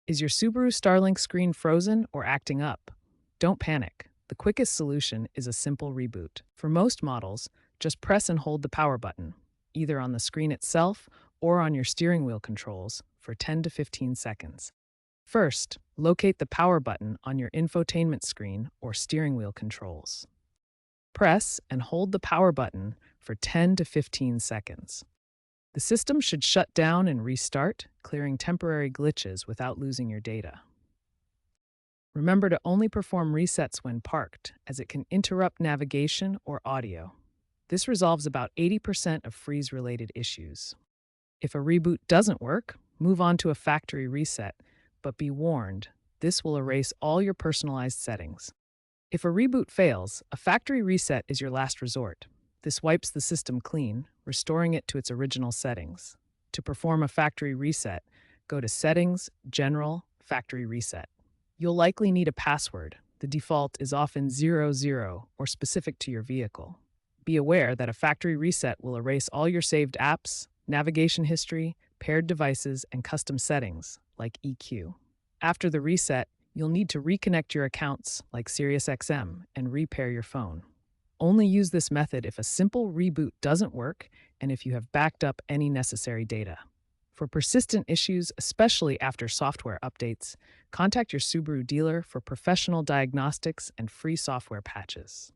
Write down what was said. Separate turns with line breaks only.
Is your Subaru Starlink screen frozen or acting up? Don't panic. The quickest solution is a simple reboot. For most models, just press and hold the power button, either on the screen itself or on your steering wheel controls, for 10 to 15 seconds. First, locate the power button on your infotainment screen or steering wheel controls. Press and hold the power button for 10 to 15 seconds. The system should shut down and restart, clearing temporary glitches without losing your data. Remember to only perform resets when parked, as it can interrupt navigation or audio. This resolves about 80% of freeze-related issues. If a reboot doesn't work, move on to a factory reset, but be warned, this will erase all your personalized settings. If a reboot fails, a factory reset is your last resort. This wipes the system clean, restoring it to its original settings. To perform a factory reset, go to Settings, General, Factory Reset. You'll likely need a password. The default is often 00 or specific to your vehicle. Be aware that a factory reset will erase all your saved apps, navigation history, paired devices, and custom settings, like EQ. After the reset, you'll need to reconnect your accounts, like SiriusXM, and repair your phone. Only use this method if a simple reboot doesn't work and if you have backed up any necessary data. For persistent issues, especially after software updates, contact your Subaru dealer for professional diagnostics and free software patches.